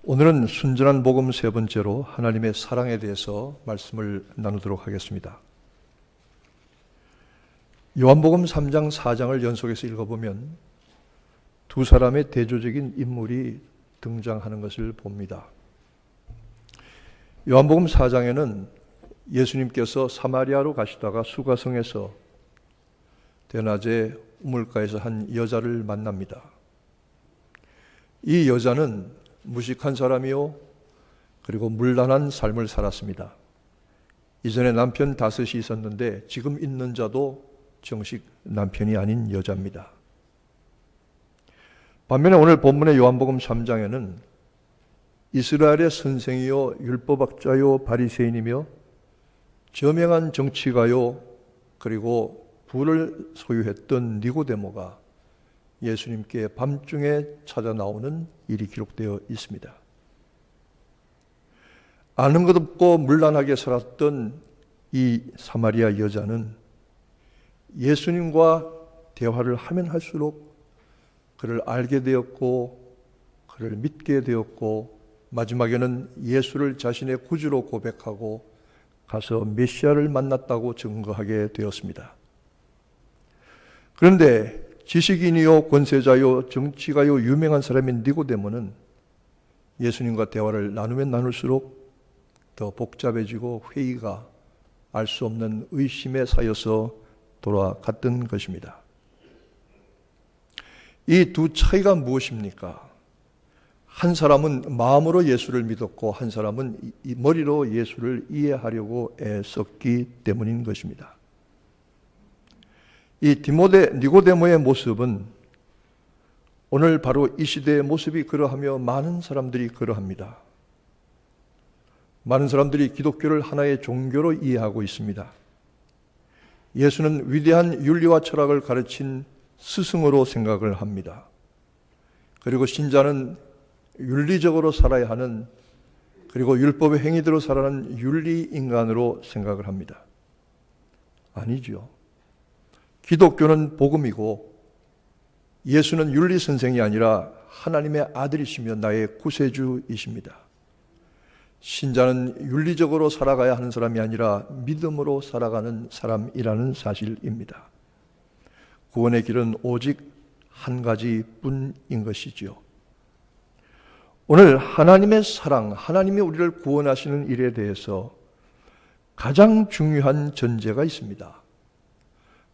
오늘은 순전한 복음 세 번째로 하나님의 사랑에 대해서 말씀을 나누도록 하겠습니다. 요한복음 3장 4장을 연속해서 읽어보면 두 사람의 대조적인 인물이 등장하는 것을 봅니다. 요한복음 4장에는 예수님께서 사마리아로 가시다가 수가성에서 대낮에 우물가에서 한 여자를 만납니다. 이 여자는 무식한 사람이요, 그리고 문란한 삶을 살았습니다. 이전에 남편 5이 있었는데 지금 있는 자도 정식 남편이 아닌 여자입니다. 반면에 오늘 본문의 요한복음 3장에는 이스라엘의 선생이요, 율법학자요, 바리새인이며 저명한 정치가요, 그리고 부를 소유했던 니고데모가 예수님께 밤중에 찾아 나오는 일이 기록되어 있습니다. 아는 것 없고 문란하게 살았던 이 사마리아 여자는 예수님과 대화를 하면 할수록 그를 알게 되었고 그를 믿게 되었고 마지막에는 예수를 자신의 구주로 고백하고 가서 메시아를 만났다고 증거하게 되었습니다. 그런데 지식인이요, 권세자요, 정치가요, 유명한 사람인 니고데모는 예수님과 대화를 나누면 나눌수록 더 복잡해지고 회의가 알 수 없는 의심에 쌓여서 돌아갔던 것입니다. 이 두 차이가 무엇입니까? 한 사람은 마음으로 예수를 믿었고 한 사람은 머리로 예수를 이해하려고 애썼기 때문인 것입니다. 이 니고데모의 모습은 오늘 바로 이 시대의 모습이 그러하며 많은 사람들이 그러합니다. 많은 사람들이 기독교를 하나의 종교로 이해하고 있습니다. 예수는 위대한 윤리와 철학을 가르친 스승으로 생각을 합니다. 그리고 신자는 윤리적으로 살아야 하는, 그리고 율법의 행위대로 살아가는 윤리인간으로 생각을 합니다. 아니죠. 기독교는 복음이고 예수는 윤리선생이 아니라 하나님의 아들이시며 나의 구세주이십니다. 신자는 윤리적으로 살아가야 하는 사람이 아니라 믿음으로 살아가는 사람이라는 사실입니다. 구원의 길은 오직 한 가지뿐인 것이지요. 오늘 하나님의 사랑, 하나님이 우리를 구원하시는 일에 대해서 가장 중요한 전제가 있습니다.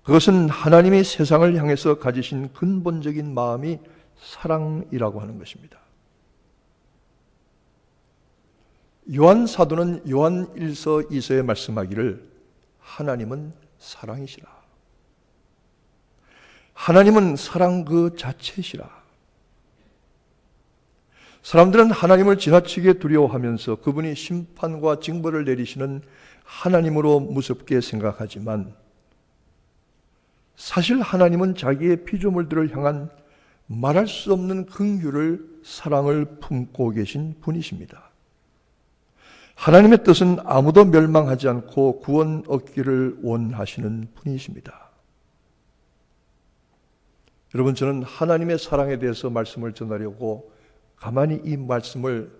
그것은 하나님이 세상을 향해서 가지신 근본적인 마음이 사랑이라고 하는 것입니다. 요한 사도는 요한 1서 2서에 말씀하기를 하나님은 사랑이시라. 하나님은 사랑 그 자체시라. 사람들은 하나님을 지나치게 두려워하면서 그분이 심판과 징벌을 내리시는 하나님으로 무섭게 생각하지만 사실 하나님은 자기의 피조물들을 향한 말할 수 없는 긍휼을, 사랑을 품고 계신 분이십니다. 하나님의 뜻은 아무도 멸망하지 않고 구원 얻기를 원하시는 분이십니다. 여러분, 저는 하나님의 사랑에 대해서 말씀을 전하려고 가만히 이 말씀을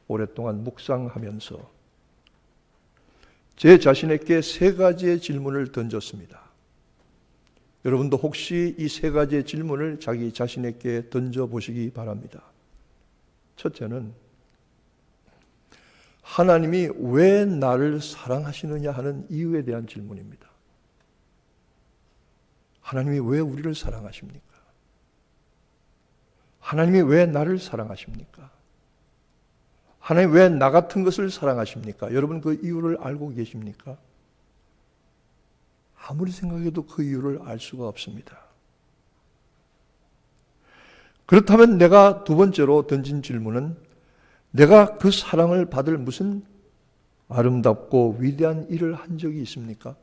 오랫동안 묵상하면서 제 자신에게 3가지의 질문을 던졌습니다. 여러분도 혹시 이 3가지의 질문을 자기 자신에게 던져보시기 바랍니다. 첫째는 하나님이 왜 나를 사랑하시느냐 하는 이유에 대한 질문입니다. 하나님이 왜 우리를 사랑하십니까? 하나님이 왜 나를 사랑하십니까? 하나님 왜 나 같은 것을 사랑하십니까? 여러분 그 이유를 알고 계십니까? 아무리 생각해도 그 이유를 알 수가 없습니다. 그렇다면 내가 두 번째로 던진 질문은 내가 그 사랑을 받을 무슨 아름답고 위대한 일을 한 적이 있습니까?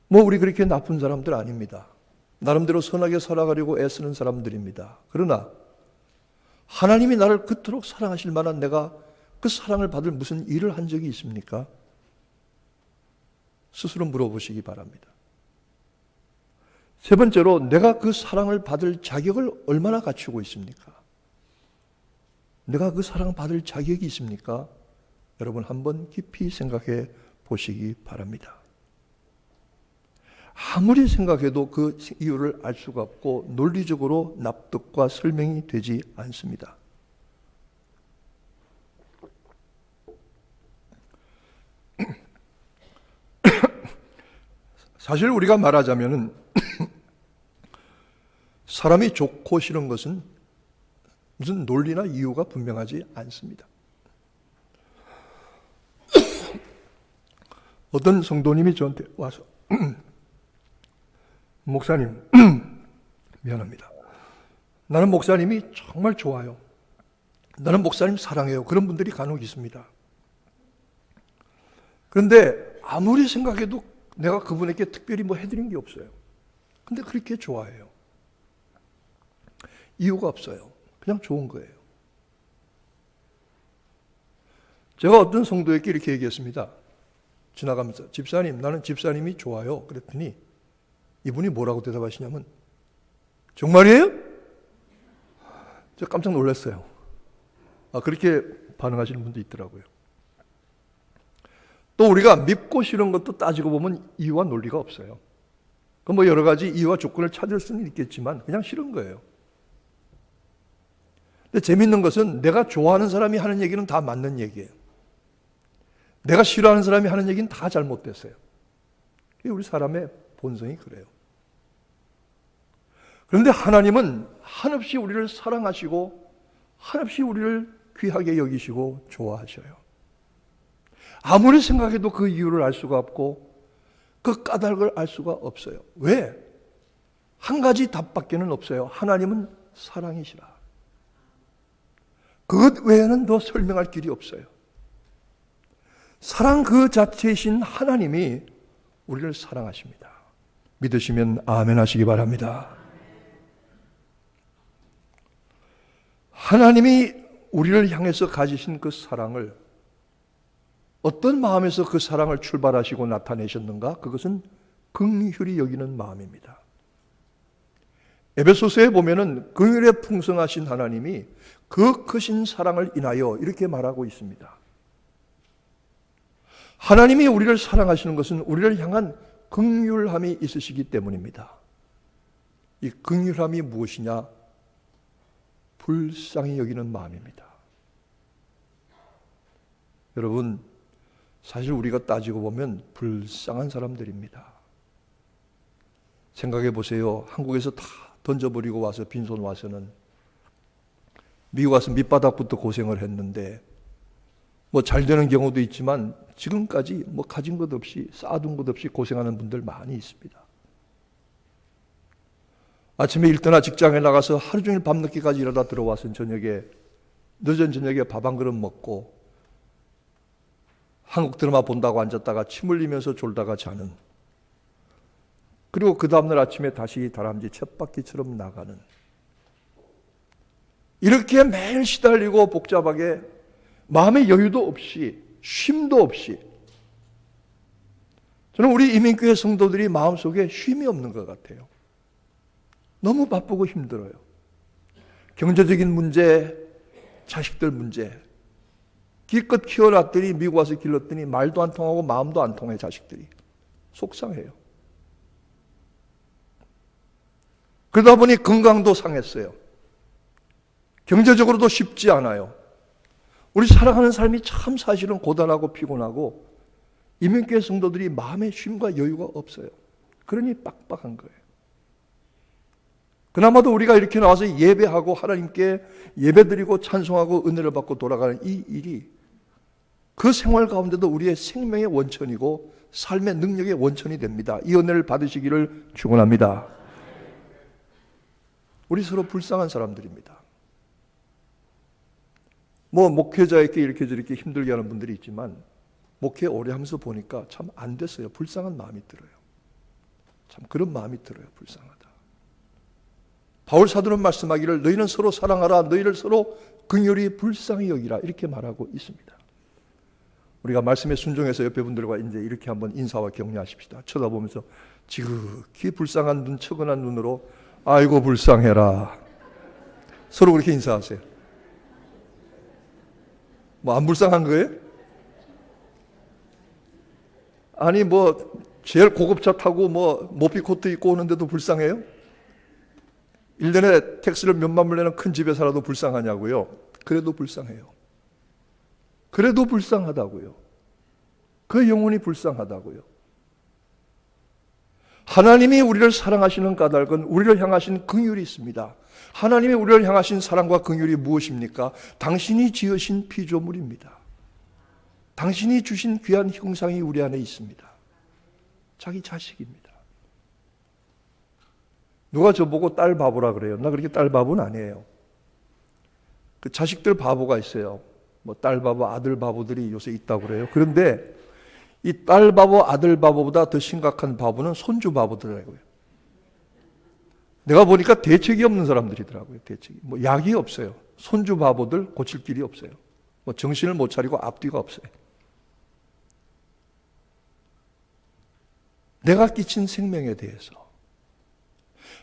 우리 그렇게 나쁜 사람들 아닙니다. 나름대로 선하게 살아가려고 애쓰는 사람들입니다. 그러나 하나님이 나를 그토록 사랑하실 만한 내가 그 사랑을 받을 무슨 일을 한 적이 있습니까? 스스로 물어보시기 바랍니다. 세 번째로 내가 그 사랑을 받을 자격을 얼마나 갖추고 있습니까? 내가 그 사랑받을 자격이 있습니까? 여러분 한번 깊이 생각해 보시기 바랍니다. 아무리 생각해도 그 이유를 알 수가 없고 논리적으로 납득과 설명이 되지 않습니다. 사실 우리가 말하자면은 사람이 좋고 싫은 것은 무슨 논리나 이유가 분명하지 않습니다. 어떤 성도님이 저한테 와서 목사님, 미안합니다. 나는 목사님이 정말 좋아요. 나는 목사님 사랑해요. 그런 분들이 간혹 있습니다. 그런데 아무리 생각해도 내가 그분에게 특별히 뭐 해드린 게 없어요. 근데 그렇게 좋아해요. 이유가 없어요. 그냥 좋은 거예요. 제가 어떤 성도에게 이렇게 얘기했습니다. 지나가면서 집사님, 나는 집사님이 좋아요. 그랬더니 이분이 뭐라고 대답하시냐면 정말이에요? 제가 깜짝 놀랐어요. 그렇게 반응하시는 분도 있더라고요. 또 우리가 믿고 싫은 것도 따지고 보면 이유와 논리가 없어요. 그 뭐 여러 가지 이유와 조건을 찾을 수는 있겠지만 그냥 싫은 거예요. 근데 재밌는 것은 내가 좋아하는 사람이 하는 얘기는 다 맞는 얘기예요. 내가 싫어하는 사람이 하는 얘기는 다 잘못됐어요. 우리 사람의 본성이 그래요. 그런데 하나님은 한없이 우리를 사랑하시고 한없이 우리를 귀하게 여기시고 좋아하셔요. 아무리 생각해도 그 이유를 알 수가 없고 그 까닭을 알 수가 없어요. 왜? 한 가지 답밖에는 없어요. 하나님은 사랑이시라. 그것 외에는 더 설명할 길이 없어요. 사랑 그 자체이신 하나님이 우리를 사랑하십니다. 믿으시면 아멘 하시기 바랍니다. 하나님이 우리를 향해서 가지신 그 사랑을 어떤 마음에서 그 사랑을 출발하시고 나타내셨는가? 그것은 긍휼히 여기는 마음입니다. 에베소서에 보면은 긍휼에 풍성하신 하나님이 그 크신 사랑을 인하여 이렇게 말하고 있습니다. 하나님이 우리를 사랑하시는 것은 우리를 향한 긍휼함이 있으시기 때문입니다. 이 긍휼함이 무엇이냐? 불쌍히 여기는 마음입니다. 여러분, 사실 우리가 따지고 보면 불쌍한 사람들입니다. 생각해 보세요. 한국에서 다 던져버리고 와서 빈손 와서는 미국 와서 밑바닥부터 고생을 했는데 뭐 잘 되는 경우도 있지만 지금까지 뭐 가진 것 없이 쌓아둔 것 없이 고생하는 분들 많이 있습니다. 아침에 일 떠나 직장에 나가서 하루 종일 밤늦게까지 일하다 들어와서 늦은 저녁에 밥 한 그릇 먹고 한국 드라마 본다고 앉았다가 침 흘리면서 졸다가 자는, 그리고 그 다음날 아침에 다시 다람쥐 쳇바퀴처럼 나가는, 이렇게 매일 시달리고 복잡하게 마음의 여유도 없이 쉼도 없이, 저는 우리 이민교회 성도들이 마음속에 쉼이 없는 것 같아요. 너무 바쁘고 힘들어요. 경제적인 문제, 자식들 문제, 기껏 키워놨더니 미국 와서 길렀더니 말도 안 통하고 마음도 안 통해. 자식들이 속상해요. 그러다 보니 건강도 상했어요. 경제적으로도 쉽지 않아요. 우리 살아가는 삶이 참 사실은 고단하고 피곤하고 이민교회 성도들이 마음의 쉼과 여유가 없어요. 그러니 빡빡한 거예요. 그나마도 우리가 이렇게 나와서 예배하고 하나님께 예배드리고 찬송하고 은혜를 받고 돌아가는 이 일이 그 생활 가운데도 우리의 생명의 원천이고 삶의 능력의 원천이 됩니다. 이 은혜를 받으시기를 축원합니다. 우리 서로 불쌍한 사람들입니다. 뭐 목회자에게 이렇게 저렇게 힘들게 하는 분들이 있지만 목회 오래 하면서 보니까 참 안 됐어요. 불쌍한 마음이 들어요. 참 그런 마음이 들어요. 불쌍하다. 바울 사도는 말씀하기를 너희는 서로 사랑하라, 너희를 서로 긍휼히 불쌍히 여기라, 이렇게 말하고 있습니다. 우리가 말씀에 순종해서 옆에 분들과 이제 이렇게 한번 인사와 격려하십시다. 쳐다보면서 지극히 불쌍한 눈, 처근한 눈으로 아이고 불쌍해라, 서로 그렇게 인사하세요. 뭐 안 불쌍한 거예요? 아니 뭐 제일 고급차 타고 뭐 모피코트 입고 오는데도 불쌍해요? 1년에 택스를 몇만 불 내는 큰 집에 살아도 불쌍하냐고요? 그래도 불쌍해요. 그래도 불쌍하다고요. 그 영혼이 불쌍하다고요. 하나님이 우리를 사랑하시는 까닭은 우리를 향하신 긍휼이 있습니다. 하나님이 우리를 향하신 사랑과 긍휼이 무엇입니까? 당신이 지으신 피조물입니다. 당신이 주신 귀한 형상이 우리 안에 있습니다. 자기 자식입니다. 누가 저보고 딸 바보라 그래요. 나 그렇게 딸 바보는 아니에요. 그 자식들 바보가 있어요. 뭐 딸 바보, 아들 바보들이 요새 있다고 그래요. 그런데 이 딸 바보, 아들 바보보다 더 심각한 바보는 손주 바보더라고요. 내가 보니까 대책이 없는 사람들이더라고요. 대책이. 뭐 약이 없어요. 손주 바보들 고칠 길이 없어요. 뭐 정신을 못 차리고 앞뒤가 없어요. 내가 끼친 생명에 대해서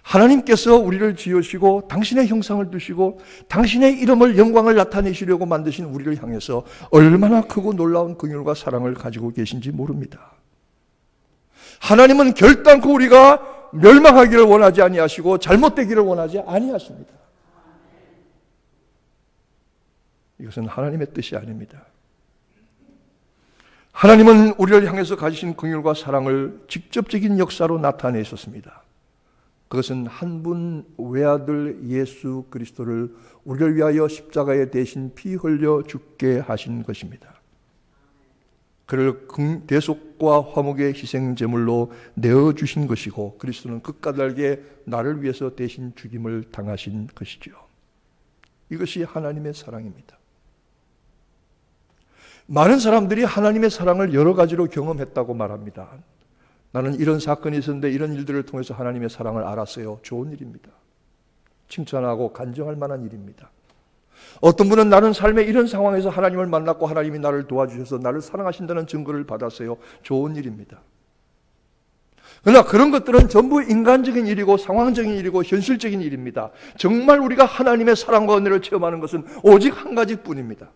하나님께서 우리를 지으시고 당신의 형상을 두시고 당신의 이름을 영광을 나타내시려고 만드신 우리를 향해서 얼마나 크고 놀라운 긍휼과 사랑을 가지고 계신지 모릅니다. 하나님은 결단코 우리가 멸망하기를 원하지 아니하시고 잘못되기를 원하지 아니하십니다. 이것은 하나님의 뜻이 아닙니다. 하나님은 우리를 향해서 가지신 긍휼과 사랑을 직접적인 역사로 나타내셨습니다. 그것은 한 분 외아들 예수 그리스도를 우리를 위하여 십자가에 대신 피 흘려 죽게 하신 것입니다. 그를 대속과 화목의 희생 제물로 내어 주신 것이고 그리스도는 끝까닭에 나를 위해서 대신 죽임을 당하신 것이죠. 이것이 하나님의 사랑입니다. 많은 사람들이 하나님의 사랑을 여러 가지로 경험했다고 말합니다. 나는 이런 사건이 있었는데 이런 일들을 통해서 하나님의 사랑을 알았어요. 좋은 일입니다. 칭찬하고 간증할 만한 일입니다. 어떤 분은 나는 삶의 이런 상황에서 하나님을 만났고 하나님이 나를 도와주셔서 나를 사랑하신다는 증거를 받았어요. 좋은 일입니다. 그러나 그런 것들은 전부 인간적인 일이고 상황적인 일이고 현실적인 일입니다. 정말 우리가 하나님의 사랑과 은혜를 체험하는 것은 오직 한 가지뿐입니다.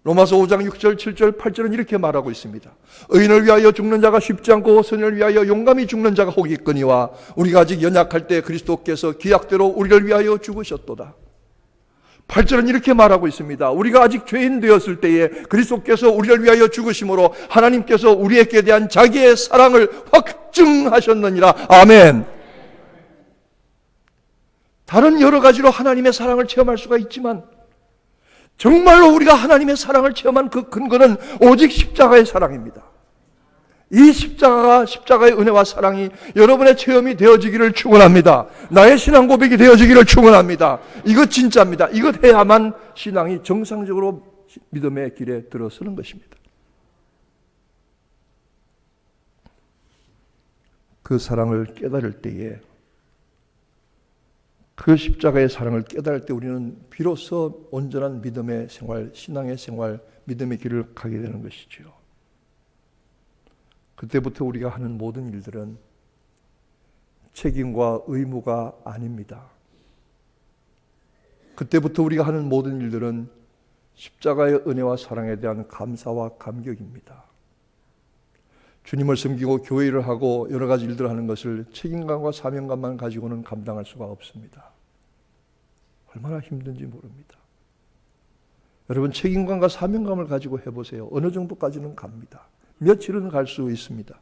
로마서 5장 6절, 7절, 8절은 이렇게 말하고 있습니다. 의인을 위하여 죽는 자가 쉽지 않고 선인을 위하여 용감히 죽는 자가 혹 있거니와 우리가 아직 연약할 때 그리스도께서 기약대로 우리를 위하여 죽으셨도다. 8절은 이렇게 말하고 있습니다. 우리가 아직 죄인 되었을 때에 그리스도께서 우리를 위하여 죽으심으로 하나님께서 우리에게 대한 자기의 사랑을 확증하셨느니라. 아멘. 다른 여러 가지로 하나님의 사랑을 체험할 수가 있지만 정말로 우리가 하나님의 사랑을 체험한 그 근거는 오직 십자가의 사랑입니다. 이 십자가의 은혜와 사랑이 여러분의 체험이 되어지기를 축원합니다. 나의 신앙 고백이 되어지기를 축원합니다. 이것 진짜입니다. 이것 해야만 신앙이 정상적으로 믿음의 길에 들어서는 것입니다. 그 사랑을 깨달을 때에 그 십자가의 사랑을 깨달을 때 우리는 비로소 온전한 믿음의 생활, 신앙의 생활, 믿음의 길을 가게 되는 것이지요. 그때부터 우리가 하는 모든 일들은 책임과 의무가 아닙니다. 그때부터 우리가 하는 모든 일들은 십자가의 은혜와 사랑에 대한 감사와 감격입니다. 주님을 섬기고 교회 일을 하고 여러 가지 일들을 하는 것을 책임감과 사명감만 가지고는 감당할 수가 없습니다. 얼마나 힘든지 모릅니다. 여러분 책임감과 사명감을 가지고 해보세요. 어느 정도까지는 갑니다. 며칠은 갈 수 있습니다.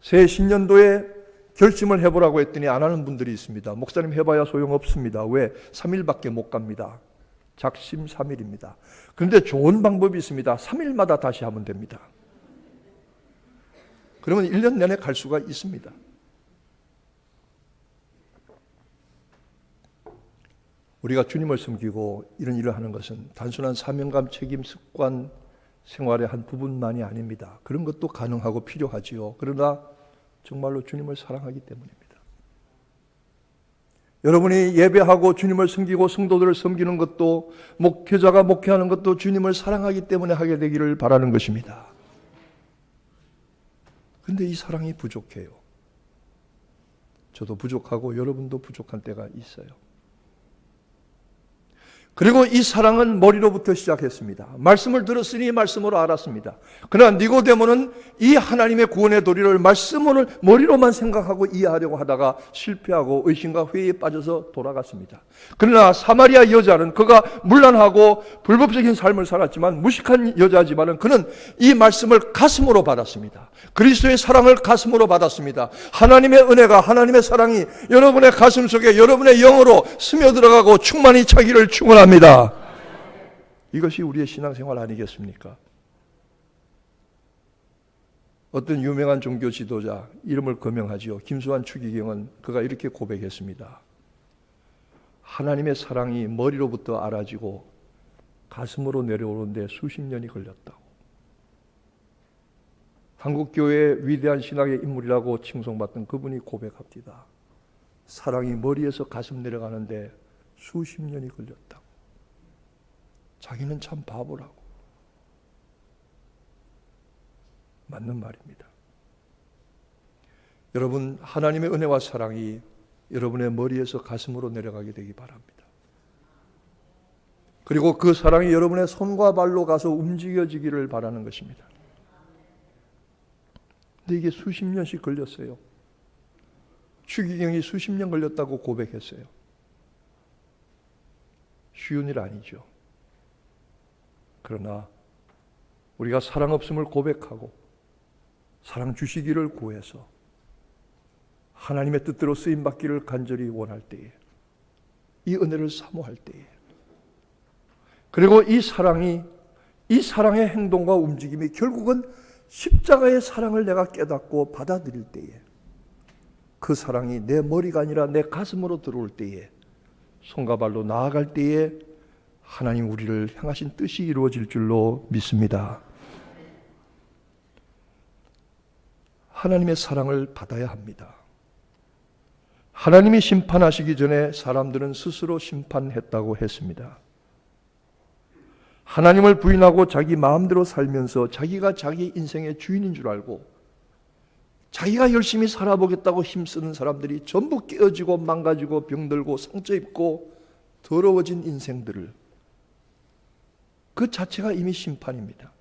새 신년도에 결심을 해보라고 했더니 안 하는 분들이 있습니다. 목사님 해봐야 소용없습니다. 왜? 3일밖에 못 갑니다. 작심 3일입니다. 그런데 좋은 방법이 있습니다. 3일마다 다시 하면 됩니다. 그러면 1년 내내 갈 수가 있습니다. 우리가 주님을 섬기고 이런 일을 하는 것은 단순한 사명감, 책임, 습관, 생활의 한 부분만이 아닙니다. 그런 것도 가능하고 필요하지요. 그러나 정말로 주님을 사랑하기 때문입니다. 여러분이 예배하고 주님을 섬기고 성도들을 섬기는 것도 목회자가 목회하는 것도 주님을 사랑하기 때문에 하게 되기를 바라는 것입니다. 그런데 이 사랑이 부족해요. 저도 부족하고 여러분도 부족한 때가 있어요. 그리고 이 사랑은 머리로부터 시작했습니다. 말씀을 들었으니 말씀으로 알았습니다. 그러나 니고데모는 이 하나님의 구원의 도리를 말씀으로 머리로만 생각하고 이해하려고 하다가 실패하고 의심과 회의에 빠져서 돌아갔습니다. 그러나 사마리아 여자는 그가 문란하고 불법적인 삶을 살았지만 무식한 여자지만 그는 이 말씀을 가슴으로 받았습니다. 그리스도의 사랑을 가슴으로 받았습니다. 하나님의 은혜가, 하나님의 사랑이 여러분의 가슴 속에 여러분의 영으로 스며들어가고 충만히 차기를 축원합니다. 이것이 우리의 신앙생활 아니겠습니까? 어떤 유명한 종교 지도자, 이름을 거명하지요. 김수환 추기경은 그가 이렇게 고백했습니다. 하나님의 사랑이 머리로부터 알아지고 가슴으로 내려오는데 수십 년이 걸렸다고. 한국교회의 위대한 신학의 인물이라고 칭송받던 그분이 고백합니다. 사랑이 머리에서 가슴 내려가는데 수십 년이 걸렸다고. 자기는 참 바보라고. 맞는 말입니다. 여러분, 하나님의 은혜와 사랑이 여러분의 머리에서 가슴으로 내려가게 되기 바랍니다. 그리고 그 사랑이 여러분의 손과 발로 가서 움직여지기를 바라는 것입니다. 근데 이게 수십 년씩 걸렸어요. 추기경이 수십 년 걸렸다고 고백했어요. 쉬운 일 아니죠. 그러나 우리가 사랑 없음을 고백하고 사랑 주시기를 구해서 하나님의 뜻대로 쓰임받기를 간절히 원할 때에, 이 은혜를 사모할 때에, 그리고 이 사랑의 행동과 움직임이 결국은 십자가의 사랑을 내가 깨닫고 받아들일 때에, 그 사랑이 내 머리가 아니라 내 가슴으로 들어올 때에, 손과 발로 나아갈 때에 하나님 우리를 향하신 뜻이 이루어질 줄로 믿습니다. 하나님의 사랑을 받아야 합니다. 하나님이 심판하시기 전에 사람들은 스스로 심판했다고 했습니다. 하나님을 부인하고 자기 마음대로 살면서 자기가 자기 인생의 주인인 줄 알고 자기가 열심히 살아보겠다고 힘쓰는 사람들이 전부 깨어지고 망가지고 병들고 상처 입고 더러워진 인생들을, 그 자체가 이미 심판입니다.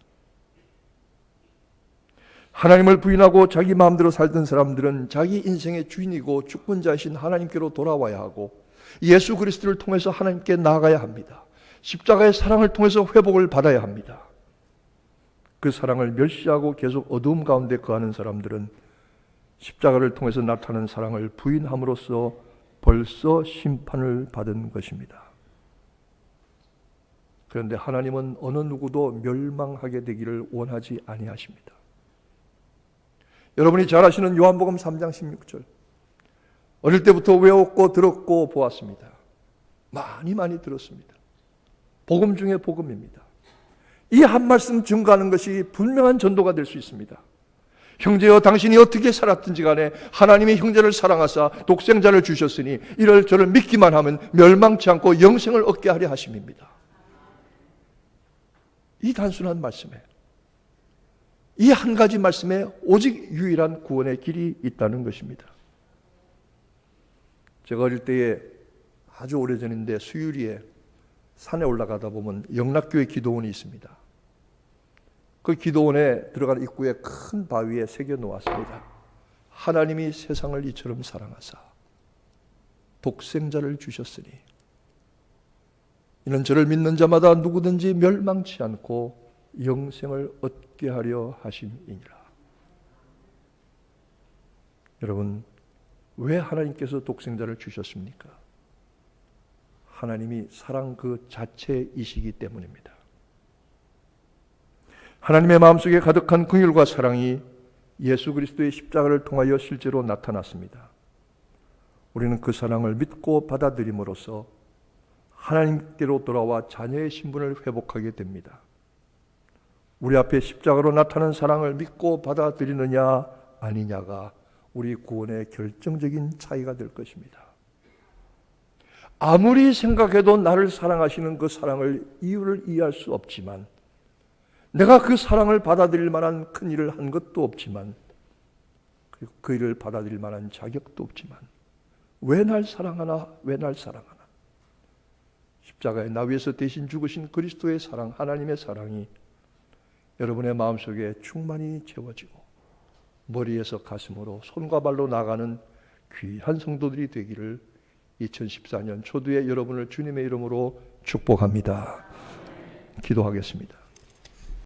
하나님을 부인하고 자기 마음대로 살던 사람들은 자기 인생의 주인이고 주권자이신 하나님께로 돌아와야 하고 예수 그리스도를 통해서 하나님께 나아가야 합니다. 십자가의 사랑을 통해서 회복을 받아야 합니다. 그 사랑을 멸시하고 계속 어두움 가운데 거하는 사람들은 십자가를 통해서 나타나는 사랑을 부인함으로써 벌써 심판을 받은 것입니다. 그런데 하나님은 어느 누구도 멸망하게 되기를 원하지 아니하십니다. 여러분이 잘 아시는 요한복음 3장 16절, 어릴 때부터 외웠고 들었고 보았습니다. 많이 들었습니다. 복음 중에 복음입니다. 이 한 말씀 증거하는 것이 분명한 전도가 될 수 있습니다. 형제여, 당신이 어떻게 살았든지 간에 하나님이 형제를 사랑하사 독생자를 주셨으니 이를 저를 믿기만 하면 멸망치 않고 영생을 얻게 하려 하심입니다. 이 단순한 말씀에, 이 한 가지 말씀에 오직 유일한 구원의 길이 있다는 것입니다. 제가 어릴 때에 아주 오래전인데 수유리에 산에 올라가다 보면 영락교회 기도원이 있습니다. 그 기도원에 들어간 입구에 큰 바위에 새겨 놓았습니다. 하나님이 세상을 이처럼 사랑하사 독생자를 주셨으니 이는 저를 믿는 자마다 누구든지 멸망치 않고 영생을 얻게 하려 하심이니라. 여러분, 왜 하나님께서 독생자를 주셨습니까? 하나님이 사랑 그 자체이시기 때문입니다. 하나님의 마음속에 가득한 긍휼과 사랑이 예수 그리스도의 십자가를 통하여 실제로 나타났습니다. 우리는 그 사랑을 믿고 받아들임으로써 하나님께로 돌아와 자녀의 신분을 회복하게 됩니다. 우리 앞에 십자가로 나타난 사랑을 믿고 받아들이느냐 아니냐가 우리 구원의 결정적인 차이가 될 것입니다. 아무리 생각해도 나를 사랑하시는 그 사랑을 이유를 이해할 수 없지만, 내가 그 사랑을 받아들일 만한 큰 일을 한 것도 없지만, 그 일을 받아들일 만한 자격도 없지만, 왜 날 사랑하나, 왜 날 사랑하나? 십자가의 나위에서 대신 죽으신 그리스도의 사랑, 하나님의 사랑이 여러분의 마음속에 충만히 채워지고 머리에서 가슴으로 손과 발로 나가는 귀한 성도들이 되기를 2014년 초두에 여러분을 주님의 이름으로 축복합니다. 기도하겠습니다.